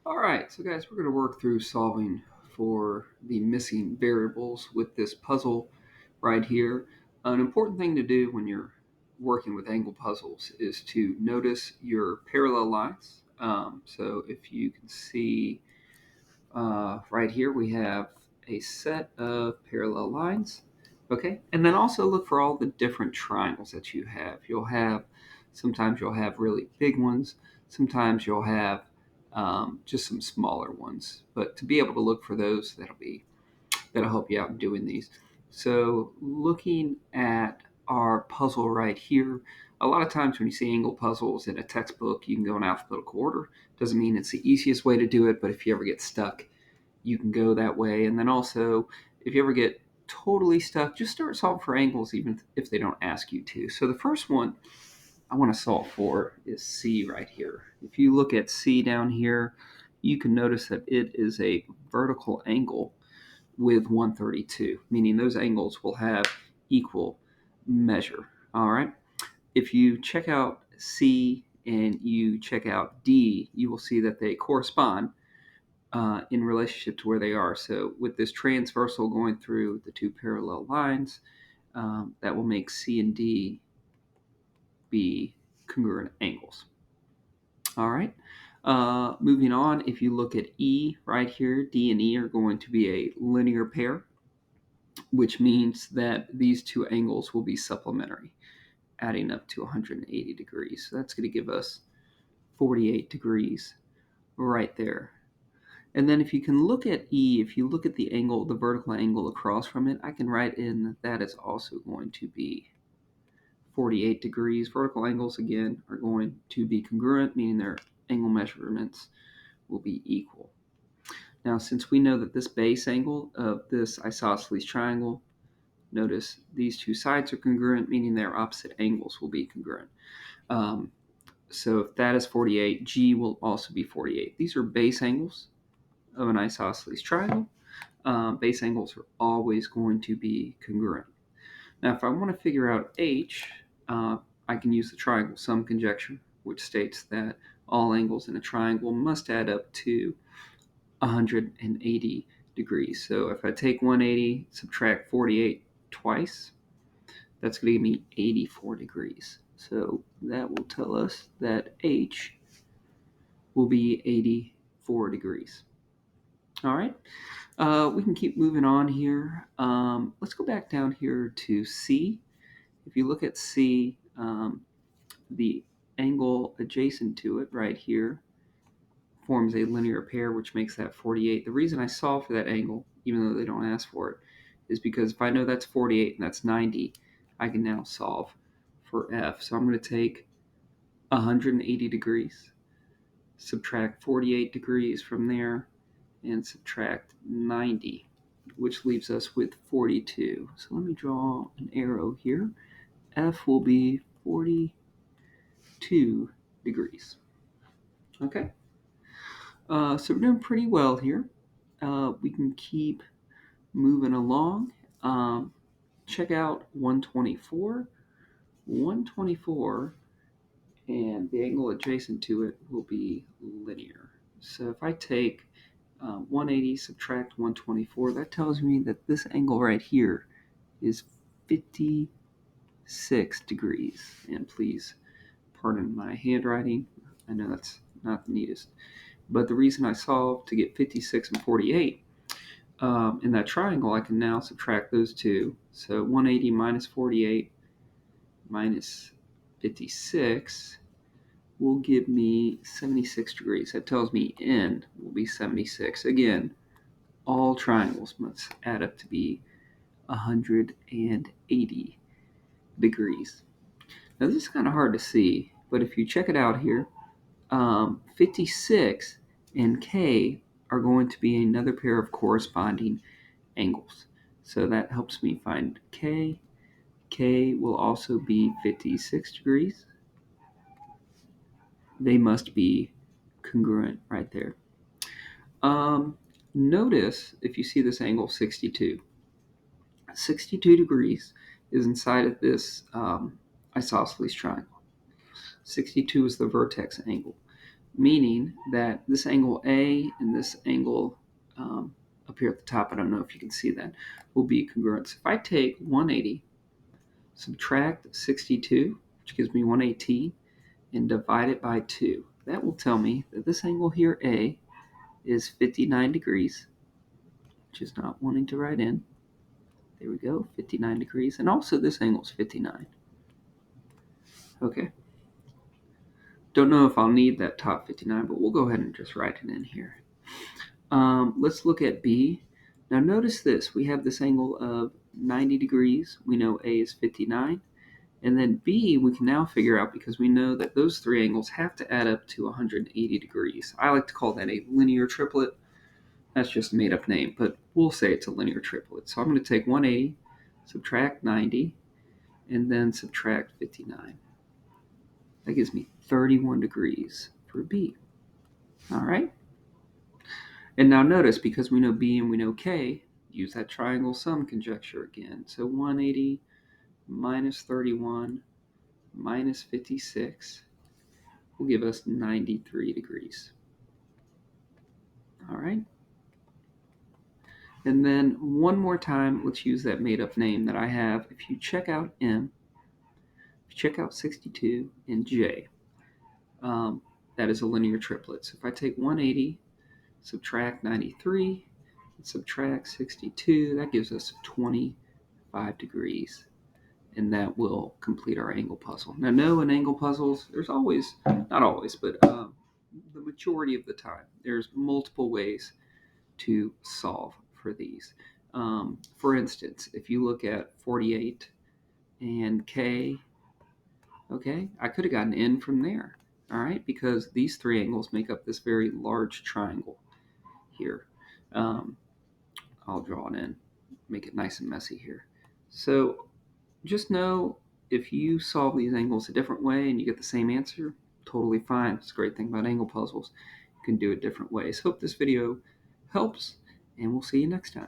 All right, so guys, we're going to work through solving for the missing variables with this puzzle right here. An important thing to do when you're working with angle puzzles is to notice your parallel lines. So if you can see right here, we have a set of parallel lines. Okay, and then also look for all the different triangles that you have. Sometimes you'll have really big ones, sometimes you'll have just some smaller ones. But to be able to look for those, that'll help you out in doing these. So looking at our puzzle right here, a lot of times when you see angle puzzles in a textbook, you can go in alphabetical order. Doesn't mean it's the easiest way to do it, but if you ever get stuck, you can go that way. And then also, if you ever get totally stuck, just start solving for angles, even if they don't ask you to. So the first one I want to solve for is C right here. If you look at C down here, you can notice that it is a vertical angle with 132, meaning those angles will have equal measure. All right. If you check out C and you check out D, you will see that they correspond in relationship to where they are. So with this transversal going through the two parallel lines, that will make C and D be congruent angles. All right. Moving on, if you look at E right here, D and E are going to be a linear pair, which means that these two angles will be supplementary, adding up to 180 degrees. So that's going to give us 48 degrees right there. And then if you can look at E, if you look at the angle, the vertical angle across from it, I can write in that that is also going to be 48 degrees. Vertical angles, again, are going to be congruent, meaning their angle measurements will be equal. Now, since we know that this base angle of this isosceles triangle, notice these two sides are congruent, meaning their opposite angles will be congruent. Um, so if that is 48, G will also be 48. These are base angles of an isosceles triangle. Base angles are always going to be congruent. Now, if I want to figure out H, I can use the triangle sum conjecture, which states that all angles in a triangle must add up to 180 degrees. So if I take 180, subtract 48 twice, that's going to give me 84 degrees. So that will tell us that H will be 84 degrees. All right. We can keep moving on here. Let's go back down here to C. If you look at C, the angle adjacent to it right here forms a linear pair, which makes that 48. The reason I solve for that angle, even though they don't ask for it, is because if I know that's 48 and that's 90, I can now solve for F. So I'm going to take 180 degrees, subtract 48 degrees from there, and subtract 90, which leaves us with 42. So let me draw an arrow here. F will be 42 degrees. Okay, so we're doing pretty well here. We can keep moving along. Um, Check out 124. 124 and the angle adjacent to it will be linear. So if I take 180 subtract 124, that tells me that this angle right here is 56 degrees. And please pardon my handwriting. I know that's not the neatest. But the reason I solved to get 56 and 48 in that triangle, I can now subtract those two. So 180 minus 48 minus 56 will give me 76 degrees. That tells me n will be 76. Again, all triangles must add up to be 180 degrees. Now, this is kind of hard to see, but if you check it out here, 56 and k are going to be another pair of corresponding angles. So that helps me find k. K will also be 56 degrees. They must be congruent right there. Um, Notice if you see this angle 62. 62 degrees is inside of this isosceles triangle. 62 is the vertex angle. meaning that this angle A and this angle up here at the top, I don't know if you can see that, will be congruent. So if I take 180, subtract 62, which gives me 118, and divide it by 2, that will tell me that this angle here, A, is 59 degrees, which is not wanting to write in. There we go, 59 degrees. And also this angle is 59. Okay. Don't know if I'll need that top 59, but we'll go ahead and just write it in here. Let's look at B. Now notice this. We have this angle of 90 degrees. We know A is 59. And then B, we can now figure out, because we know that those three angles have to add up to 180 degrees. I like to call that a linear triplet. That's just a made-up name, but we'll say it's a linear triplet. So I'm going to take 180, subtract 90, and then subtract 59. That gives me 31 degrees for B. All right? And now notice, because we know B and we know K, use that triangle sum conjecture again. So 180 minus 31 minus 56 will give us 93 degrees. All right? And then one more time, let's use that made-up name that I have. If you check out M, if you check out 62 and J, that is a linear triplet. So if I take 180, subtract 93, and subtract 62, that gives us 25 degrees. And that will complete our angle puzzle. Now, no, in angle puzzles, there's always, not always, but the majority of the time, there's multiple ways to solve for these. For instance, if you look at 48 and K, okay, I could have gotten N from there, all right, because these three angles make up this very large triangle here. I'll draw it in, make it nice and messy here. So just know, if you solve these angles a different way and you get the same answer, totally fine. It's a great thing about angle puzzles. You can do it different ways. Hope this video helps, and we'll see you next time.